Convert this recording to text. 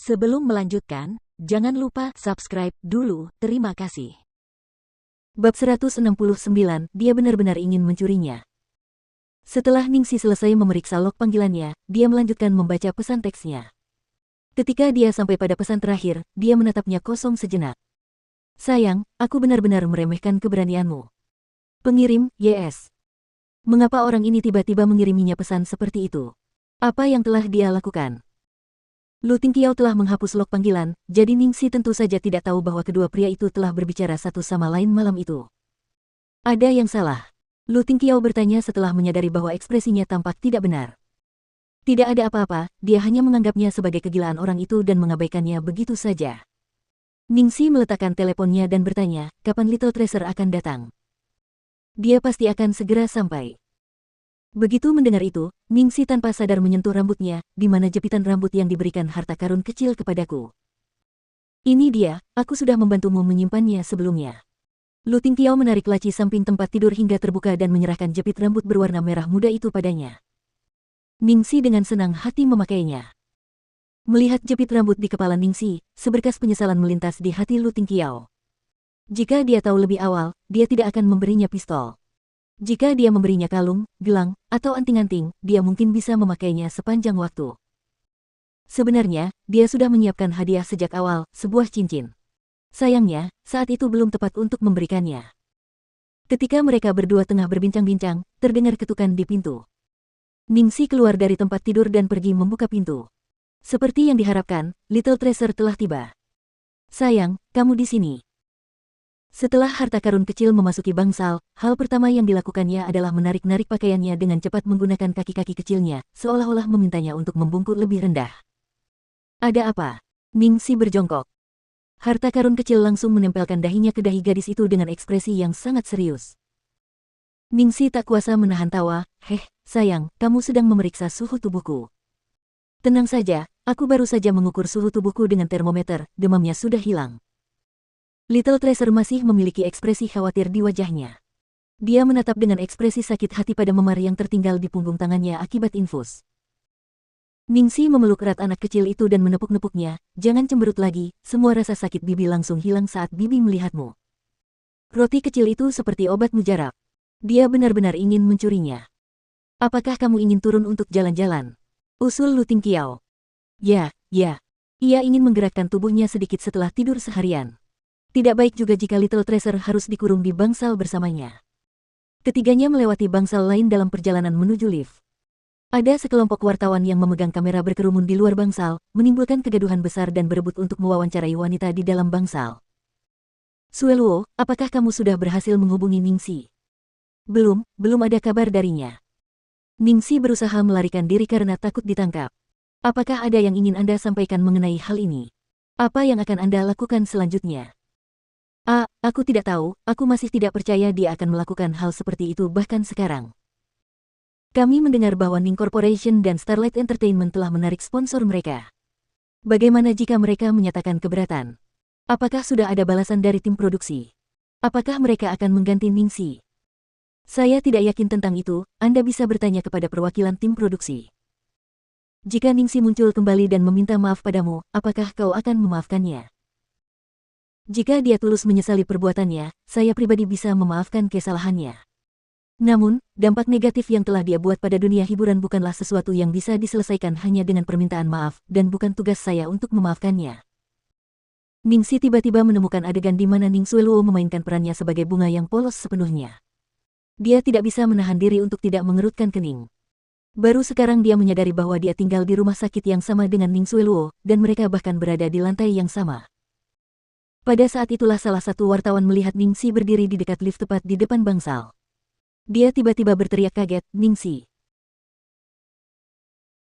Sebelum melanjutkan, jangan lupa subscribe dulu, terima kasih. Bab 169, dia benar-benar ingin mencurinya. Setelah Ningsi selesai memeriksa log panggilannya, dia melanjutkan membaca pesan teksnya. Ketika dia sampai pada pesan terakhir, dia menatapnya kosong sejenak. Sayang, aku benar-benar meremehkan keberanianmu. Pengirim, YS. Mengapa orang ini tiba-tiba mengiriminya pesan seperti itu? Apa yang telah dia lakukan? Lu Tingqiao telah menghapus log panggilan, jadi Ningsi tentu saja tidak tahu bahwa kedua pria itu telah berbicara satu sama lain malam itu. Ada yang salah. Lu Tingqiao bertanya setelah menyadari bahwa ekspresinya tampak tidak benar. Tidak ada apa-apa, dia hanya menganggapnya sebagai kegilaan orang itu dan mengabaikannya begitu saja. Ningsi meletakkan teleponnya dan bertanya, kapan Little Tracer akan datang? Dia pasti akan segera sampai. Begitu mendengar itu, Ningsi tanpa sadar menyentuh rambutnya, di mana jepitan rambut yang diberikan harta karun kecil kepadaku. Ini dia, aku sudah membantumu menyimpannya sebelumnya. Lu Tingqiao menarik laci samping tempat tidur hingga terbuka dan menyerahkan jepit rambut berwarna merah muda itu padanya. Ningsi dengan senang hati memakainya. Melihat jepit rambut di kepala Ningsi, seberkas penyesalan melintas di hati Lu Tingqiao. Jika dia tahu lebih awal, dia tidak akan memberinya pistol. Jika dia memberinya kalung, gelang, atau anting-anting, dia mungkin bisa memakainya sepanjang waktu. Sebenarnya, dia sudah menyiapkan hadiah sejak awal, sebuah cincin. Sayangnya, saat itu belum tepat untuk memberikannya. Ketika mereka berdua tengah berbincang-bincang, terdengar ketukan di pintu. Ningsi keluar dari tempat tidur dan pergi membuka pintu. Seperti yang diharapkan, Little Tracer telah tiba. Sayang, kamu di sini. Setelah harta karun kecil memasuki bangsal, hal pertama yang dilakukannya adalah menarik-narik pakaiannya dengan cepat menggunakan kaki-kaki kecilnya, seolah-olah memintanya untuk membungkuk lebih rendah. Ada apa? Ningsi berjongkok. Harta karun kecil langsung menempelkan dahinya ke dahi gadis itu dengan ekspresi yang sangat serius. Ningsi tak kuasa menahan tawa, sayang, kamu sedang memeriksa suhu tubuhku. Tenang saja, aku baru saja mengukur suhu tubuhku dengan termometer, demamnya sudah hilang. Little Tracer masih memiliki ekspresi khawatir di wajahnya. Dia menatap dengan ekspresi sakit hati pada memar yang tertinggal di punggung tangannya akibat infus. Ningsi memeluk erat anak kecil itu dan menepuk-nepuknya, jangan cemberut lagi, semua rasa sakit bibi langsung hilang saat bibi melihatmu. Roti kecil itu seperti obat mujarab. Dia benar-benar ingin mencurinya. Apakah kamu ingin turun untuk jalan-jalan? Usul Lu Tingqiao. Ya. Ia ingin menggerakkan tubuhnya sedikit setelah tidur seharian. Tidak baik juga jika Little Tracer harus dikurung di bangsal bersamanya. Ketiganya melewati bangsal lain dalam perjalanan menuju lift. Ada sekelompok wartawan yang memegang kamera berkerumun di luar bangsal, menimbulkan kegaduhan besar dan berebut untuk mewawancarai wanita di dalam bangsal. Sueluo, apakah kamu sudah berhasil menghubungi Ningsi? Belum ada kabar darinya. Ningsi berusaha melarikan diri karena takut ditangkap. Apakah ada yang ingin Anda sampaikan mengenai hal ini? Apa yang akan Anda lakukan selanjutnya? Aku tidak tahu, aku masih tidak percaya dia akan melakukan hal seperti itu bahkan sekarang. Kami mendengar bahwa Ning Corporation dan Starlight Entertainment telah menarik sponsor mereka. Bagaimana jika mereka menyatakan keberatan? Apakah sudah ada balasan dari tim produksi? Apakah mereka akan mengganti Ningsi? Saya tidak yakin tentang itu, Anda bisa bertanya kepada perwakilan tim produksi. Jika Ningsi muncul kembali dan meminta maaf padamu, apakah kau akan memaafkannya? Jika dia tulus menyesali perbuatannya, saya pribadi bisa memaafkan kesalahannya. Namun, dampak negatif yang telah dia buat pada dunia hiburan bukanlah sesuatu yang bisa diselesaikan hanya dengan permintaan maaf, dan bukan tugas saya untuk memaafkannya. Ningsi tiba-tiba menemukan adegan di mana Ning Sueluo memainkan perannya sebagai bunga yang polos sepenuhnya. Dia tidak bisa menahan diri untuk tidak mengerutkan kening. Baru sekarang dia menyadari bahwa dia tinggal di rumah sakit yang sama dengan Ning Sueluo, dan mereka bahkan berada di lantai yang sama. Pada saat itulah salah satu wartawan melihat Ningsi berdiri di dekat lift tepat di depan bangsal. Dia tiba-tiba berteriak kaget, Ningsi.